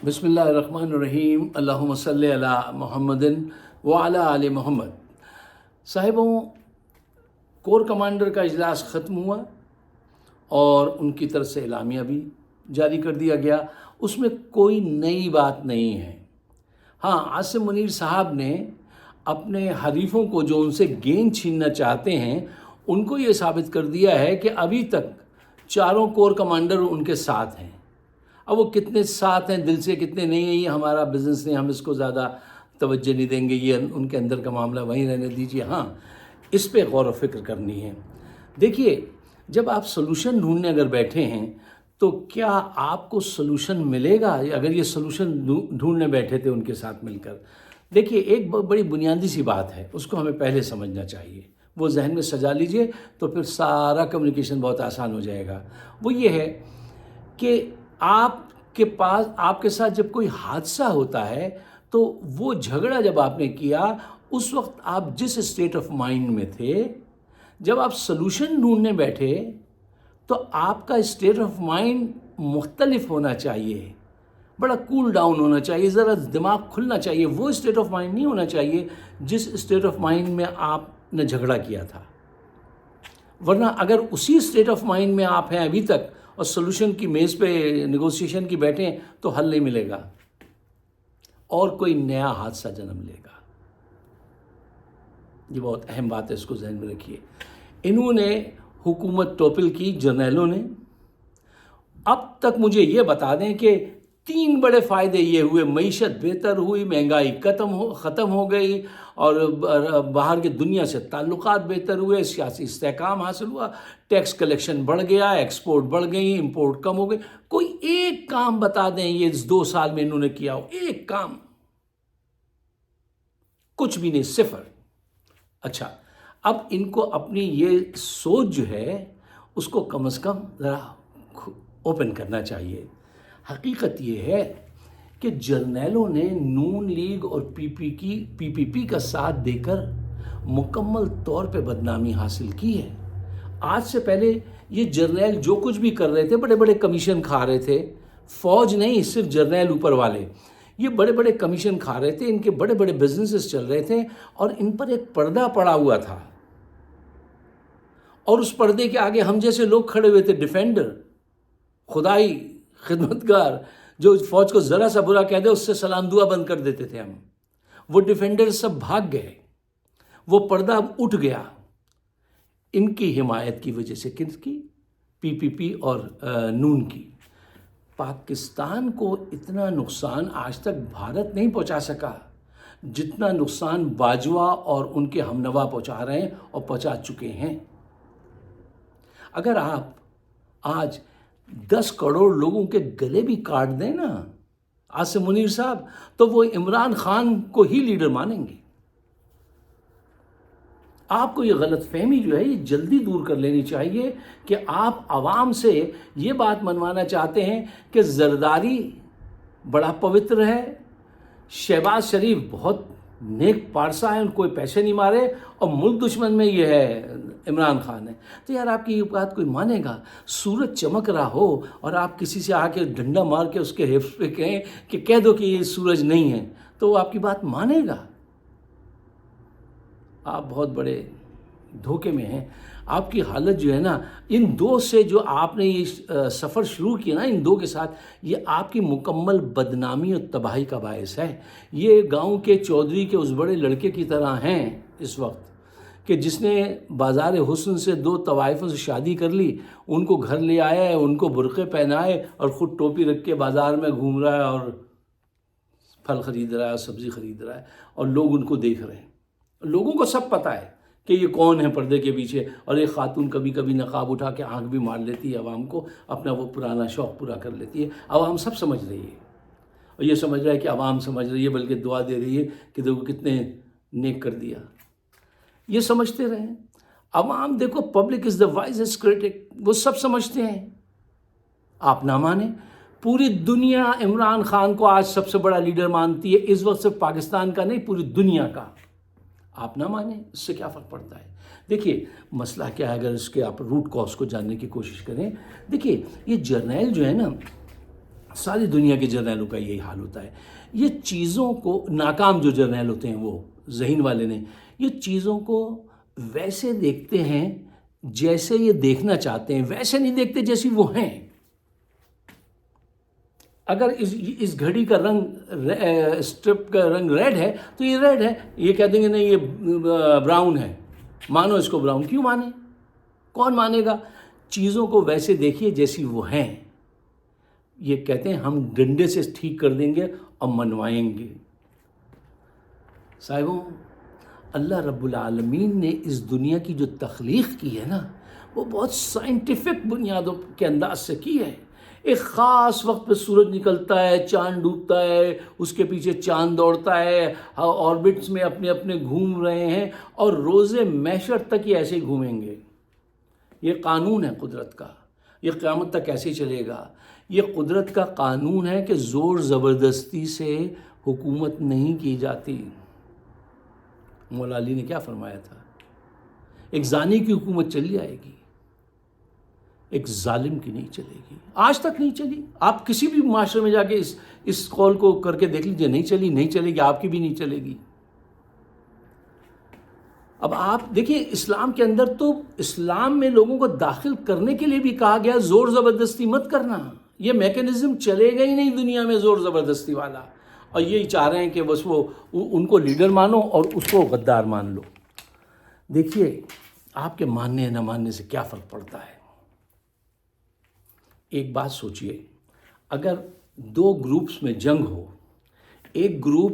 بسم اللہ الرحمن الرحیم، اللہم صلی علی محمد وعلی آل محمد۔ صاحبوں، کور کمانڈر کا اجلاس ختم ہوا اور ان کی طرف سے اعلامیہ بھی جاری کر دیا گیا۔ اس میں کوئی نئی بات نہیں ہے۔ ہاں، عاصم منیر صاحب نے اپنے حریفوں کو جو ان سے گیند چھیننا چاہتے ہیں ان کو یہ ثابت کر دیا ہے کہ ابھی تک چاروں کور کمانڈر ان کے ساتھ ہیں۔ اب وہ کتنے ساتھ ہیں، دل سے کتنے نہیں ہیں، یہ ہمارا بزنس نہیں، ہم اس کو زیادہ توجہ نہیں دیں گے، یہ ان کے اندر کا معاملہ وہیں رہنے دیجیے۔ ہاں، اس پہ غور و فکر کرنی ہے۔ دیکھیے، جب آپ سلوشن ڈھونڈنے اگر بیٹھے ہیں تو کیا آپ کو سلوشن ملے گا اگر یہ سلوشن ڈھونڈنے بیٹھے تھے ان کے ساتھ مل کر؟ دیکھیے، ایک بڑی بنیادی سی بات ہے، اس کو ہمیں پہلے سمجھنا چاہیے، وہ ذہن میں سجا لیجئے تو پھر سارا کمیونیکیشن بہت آسان ہو جائے گا۔ وہ یہ ہے کہ آپ کے پاس، آپ کے ساتھ جب کوئی حادثہ ہوتا ہے تو وہ جھگڑا جب آپ نے کیا، اس وقت آپ جس اسٹیٹ آف مائنڈ میں تھے، جب آپ سلوشن ڈھونڈنے بیٹھے تو آپ کا اسٹیٹ آف مائنڈ مختلف ہونا چاہیے، بڑا کول ڈاؤن ہونا چاہیے، ذرا دماغ کھلنا چاہیے۔ وہ اسٹیٹ آف مائنڈ نہیں ہونا چاہیے جس اسٹیٹ آف مائنڈ میں آپ نے جھگڑا کیا تھا، ورنہ اگر اسی اسٹیٹ آف مائنڈ میں آپ ہیں ابھی تک اور سلوشن کی میز پہ نیگوسیشن کی بیٹھے ہیں تو حل نہیں ملے گا اور کوئی نیا حادثہ جنم لے گا۔ یہ بہت اہم بات ہے، اس کو ذہن میں رکھیے۔ انہوں نے حکومت ٹوپل کی، جرنیلوں نے، اب تک مجھے یہ بتا دیں کہ 3 بڑے فائدے یہ ہوئے: معیشت بہتر ہوئی، مہنگائی ختم ہو گئی، اور باہر کی دنیا سے تعلقات بہتر ہوئے، سیاسی استحکام حاصل ہوا، ٹیکس کلیکشن بڑھ گیا، ایکسپورٹ بڑھ گئی، امپورٹ کم ہو گئی۔ کوئی ایک کام بتا دیں یہ 2 سال میں انہوں نے کیا ہو، ایک کام؟ کچھ بھی نہیں، صفر۔ اچھا، اب ان کو اپنی یہ سوچ جو ہے اس کو کم از کم ذرا اوپن کرنا چاہیے۔ حقیقت یہ ہے کہ جرنیلوں نے نون لیگ اور پی پی کا ساتھ دے کر مکمل طور پہ بدنامی حاصل کی ہے۔ آج سے پہلے یہ جرنیل جو کچھ بھی کر رہے تھے، بڑے بڑے کمیشن کھا رہے تھے، فوج نہیں، صرف جرنیل اوپر والے، یہ بڑے بڑے کمیشن کھا رہے تھے، ان کے بڑے بڑے بزنسز چل رہے تھے اور ان پر ایک پردہ پڑا ہوا تھا، اور اس پردے کے آگے ہم جیسے لوگ کھڑے ہوئے تھے، ڈیفینڈر، خدائی خدمتگار، جو فوج کو ذرا سا برا کہہ دے اس سے سلام دعا بند کر دیتے تھے ہم۔ وہ ڈیفینڈر سب بھاگ گئے، وہ پردہ اب اٹھ گیا ان کی حمایت کی وجہ سے۔ کس کی؟ پی پی اور نون کی۔ پاکستان کو اتنا نقصان آج تک بھارت نہیں پہنچا سکا جتنا نقصان باجوہ اور ان کے ہمنوا پہنچا رہے ہیں اور پہنچا چکے ہیں۔ اگر آپ آج 10 کروڑ لوگوں کے گلے بھی کاٹ دیں نا عاصم منیر صاحب، تو وہ عمران خان کو ہی لیڈر مانیں گے۔ آپ کو یہ غلط فہمی جو ہے یہ جلدی دور کر لینی چاہیے کہ آپ عوام سے یہ بات منوانا چاہتے ہیں کہ زرداری بڑا پوتر ہے، شہباز شریف بہت نیک پارسا ہے، ان کوئی پیسے نہیں مارے، اور ملک دشمن میں یہ ہے عمران خان ہے۔ تو یار، آپ کی یہ بات کوئی مانے گا؟ سورج چمک رہا ہو اور آپ کسی سے آ کے ڈنڈا مار کے اس کے حفظ پہ کہیں کہ کہہ دو کہ یہ سورج نہیں ہے، تو وہ آپ کی بات مانے گا؟ آپ بہت بڑے دھوکے میں ہیں۔ آپ کی حالت جو ہے نا، ان 2 سے جو آپ نے یہ سفر شروع کیا نا، ان 2 کے ساتھ، یہ آپ کی مکمل بدنامی اور تباہی کا باعث ہے۔ یہ گاؤں کے چودھری کے اس بڑے لڑکے کی طرح ہیں اس وقت کہ جس نے بازار حسن سے 2 طوائفوں سے شادی کر لی، ان کو گھر لے آیا ہے، ان کو برقعے پہنائے اور خود ٹوپی رکھ کے بازار میں گھوم رہا ہے اور پھل خرید رہا ہے، سبزی خرید رہا ہے، اور لوگ ان کو دیکھ رہے ہیں۔ لوگوں کو سب پتہ ہے کہ یہ کون ہے پردے کے پیچھے، اور ایک خاتون کبھی کبھی نقاب اٹھا کے آنکھ بھی مار لیتی ہے عوام کو، اپنا وہ پرانا شوق پورا کر لیتی ہے۔ عوام سب سمجھ رہی ہے، اور یہ سمجھ رہا ہے کہ عوام سمجھ رہی ہے، بلکہ دعا دے رہی ہے کہ دیکھو کتنے نیک کر دیا۔ یہ سمجھتے رہیں عوام، دیکھو پبلک از دا وائزسٹ کرٹک، وہ سب سمجھتے ہیں، آپ نہ مانیں۔ پوری دنیا عمران خان کو آج سب سے بڑا لیڈر مانتی ہے، اس وقت صرف پاکستان کا نہیں، پوری دنیا کا۔ آپ نہ مانیں، اس سے کیا فرق پڑتا ہے؟ دیکھیے مسئلہ کیا ہے، اگر اس کے آپ روٹ کاز کو جاننے کی کوشش کریں۔ دیکھیے یہ جرنیل جو ہے نا، ساری دنیا کے جرنیلوں کا یہی حال ہوتا ہے. یہ چیزوں کو، ناکام جو جرنیل ہوتے ہیں وہ ذہین والے نے، یہ چیزوں کو ویسے دیکھتے ہیں جیسے یہ دیکھنا چاہتے ہیں، ویسے نہیں دیکھتے جیسی وہ ہیں. اگر اس گھڑی کا رنگ، اسٹرپ کا رنگ ریڈ ہے تو یہ ریڈ ہے. یہ کہہ دیں گے نہیں یہ براؤن ہے، مانو اس کو براؤن. کیوں مانے؟ کون مانے گا؟ چیزوں کو ویسے دیکھیے جیسی وہ ہیں. یہ کہتے ہیں ہم ڈنڈے سے ٹھیک کر دیں گے اور منوائیں گے. صاحبوں، اللہ رب العالمین نے اس دنیا کی جو تخلیق کی ہے نا، وہ بہت سائنٹیفک بنیادوں کے انداز سے کی ہے. ایک خاص وقت پہ سورج نکلتا ہے، چاند ڈوبتا ہے، اس کے پیچھے چاند دوڑتا ہے، آربٹس میں اپنے اپنے گھوم رہے ہیں، اور روز محشر تک یہ ایسے ہی گھومیں گے. یہ قانون ہے قدرت کا، یہ قیامت تک ایسے ہی چلے گا. یہ قدرت کا قانون ہے کہ زور زبردستی سے حکومت نہیں کی جاتی. مولا علی نے کیا فرمایا تھا؟ ایک زانی کی حکومت چلی آئے گی، ایک ظالم کی نہیں چلے گی. آج تک نہیں چلی. آپ کسی بھی معاشرے میں جا کے اس قول کو کر کے دیکھ لیجیے، نہیں چلی، نہیں چلے گی، آپ کی بھی نہیں چلے گی. اب آپ دیکھیے، اسلام کے اندر تو اسلام میں لوگوں کو داخل کرنے کے لیے بھی کہا گیا زور زبردستی مت کرنا. یہ میکینزم چلے گا ہی نہیں دنیا میں زور زبردستی والا. اور یہی چاہ رہے ہیں کہ بس وہ ان کو لیڈر مانو اور اس کو غدار مان لو. دیکھیے، آپ کے ماننے نہ ماننے سے کیا فرق پڑتا ہے. ایک بات سوچئے، اگر دو گروپس میں جنگ ہو، ایک گروپ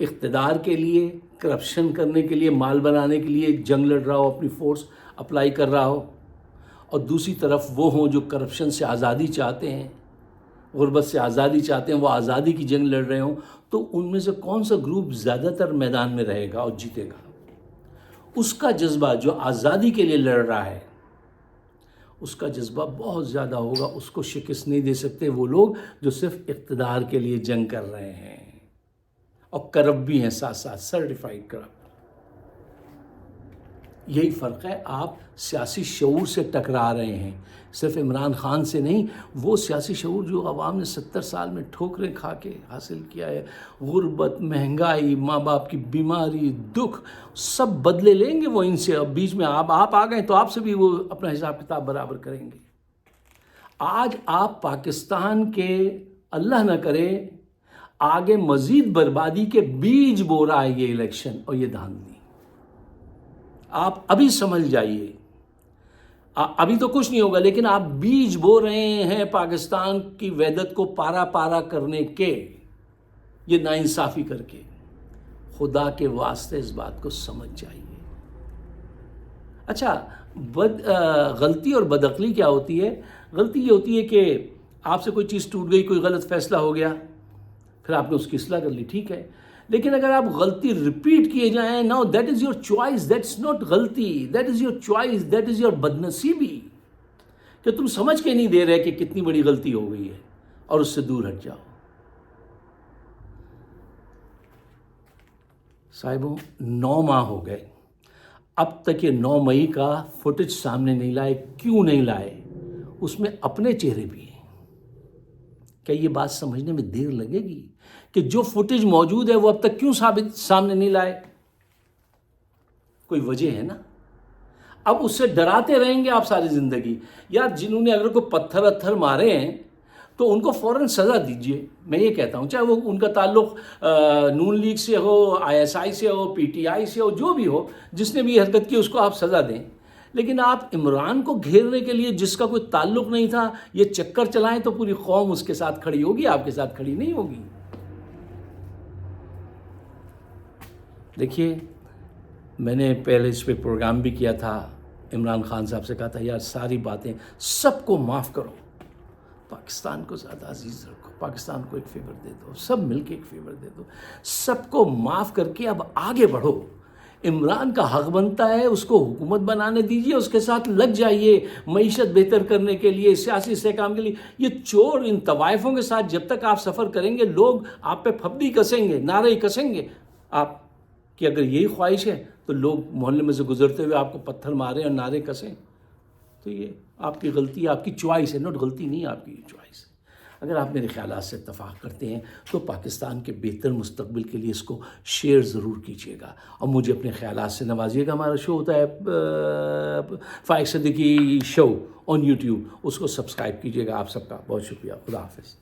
اقتدار کے لیے، کرپشن کرنے کے لیے، مال بنانے کے لیے جنگ لڑ رہا ہو، اپنی فورس اپلائی کر رہا ہو، اور دوسری طرف وہ ہوں جو کرپشن سے آزادی چاہتے ہیں، غربت سے آزادی چاہتے ہیں، وہ آزادی کی جنگ لڑ رہے ہوں، تو ان میں سے کون سا گروپ زیادہ تر میدان میں رہے گا اور جیتے گا؟ اس کا جذبہ جو آزادی کے لیے لڑ رہا ہے، اس کا جذبہ بہت زیادہ ہوگا. اس کو شکست نہیں دے سکتے وہ لوگ جو صرف اقتدار کے لیے جنگ کر رہے ہیں اور کرپٹ بھی ہیں، ساتھ ساتھ سرٹیفائیڈ کرپٹ. یہی فرق ہے. آپ سیاسی شعور سے ٹکرا رہے ہیں، صرف عمران خان سے نہیں. وہ سیاسی شعور جو عوام نے 70 سال میں ٹھوکریں کھا کے حاصل کیا ہے، غربت، مہنگائی، ماں باپ کی بیماری، دکھ، سب بدلے لیں گے وہ ان سے. اب بیچ میں آپ آ گئے تو آپ سے بھی وہ اپنا حساب کتاب برابر کریں گے. آج آپ پاکستان کے، اللہ نہ کرے، آگے مزید بربادی کے بیج بو رہا ہے یہ الیکشن اور یہ دھاندلی. آپ ابھی سمجھ جائیے. ابھی تو کچھ نہیں ہوگا، لیکن آپ بیج بو رہے ہیں پاکستان کی وحدت کو پارا پارا کرنے کے، یہ ناانصافی کر کے. خدا کے واسطے اس بات کو سمجھ جائیے. اچھا، غلطی اور بدعقلی کیا ہوتی ہے؟ غلطی یہ ہوتی ہے کہ آپ سے کوئی چیز ٹوٹ گئی، کوئی غلط فیصلہ ہو گیا، پھر آپ نے اس کی اصلاح کر لی، ٹھیک ہے. لیکن اگر آپ غلطی ریپیٹ کیے جائیں، no that is your choice, that's not غلطی، that is your choice, that is your بدنصیبی، کہ تم سمجھ کے نہیں دے رہے کہ کتنی بڑی غلطی ہو گئی ہے اور اس سے دور ہٹ جاؤ. صاحبوں، 9 ماہ ہو گئے، اب تک یہ 9 مئی کا فوٹیج سامنے نہیں لائے. کیوں نہیں لائے؟ اس میں اپنے چہرے بھی ہیں. کیا یہ بات سمجھنے میں دیر لگے گی کہ جو فوٹیج موجود ہے وہ اب تک کیوں سامنے نہیں لائے؟ کوئی وجہ ہے نا. اب اس سے ڈراتے رہیں گے آپ ساری زندگی. یار، جنہوں نے اگر کوئی پتھر مارے ہیں تو ان کو فوراً سزا دیجیے. میں یہ کہتا ہوں، چاہے وہ ان کا تعلق نون لیگ سے ہو، ISI سے ہو، PTI سے ہو، جو بھی ہو، جس نے بھی حرکت کی اس کو آپ سزا دیں. لیکن آپ عمران کو گھیرنے کے لیے، جس کا کوئی تعلق نہیں تھا، یہ چکر چلائیں تو پوری قوم اس کے ساتھ کھڑی ہوگی، آپ کے ساتھ کھڑی نہیں ہوگی. دیکھیے، میں نے پہلے اس پہ پروگرام بھی کیا تھا. عمران خان صاحب سے کہا تھا، یار ساری باتیں سب کو معاف کرو، پاکستان کو زیادہ عزیز رکھو، پاکستان کو ایک فیور دے دو، سب مل کے ایک فیور دے دو، سب کو معاف کر کے اب آگے بڑھو. عمران کا حق بنتا ہے، اس کو حکومت بنانے دیجیے، اس کے ساتھ لگ جائیے معیشت بہتر کرنے کے لیے، سیاسی استحکام کے لیے. یہ چور، ان طوائفوں کے ساتھ جب تک آپ سفر کریں گے، لوگ آپ پہ پھبدی کسیں گے، نعرے کسیں گے. آپ کی اگر یہی خواہش ہے تو لوگ محلے میں سے گزرتے ہوئے آپ کو پتھر ماریں اور نعرے کسیں، تو یہ آپ کی غلطی، آپ کی چوائس ہے، نوٹ غلطی نہیں، آپ کی چوائس ہے. اگر آپ میرے خیالات سے اتفاق کرتے ہیں تو پاکستان کے بہتر مستقبل کے لیے اس کو شیئر ضرور کیجیے گا اور مجھے اپنے خیالات سے نوازیے گا. ہمارا شو ہوتا ہے فائق صدیقی شو آن یوٹیوب, اس کو سبسکرائب کیجیے گا. آپ سب کا بہت شکریہ. خدا حافظ.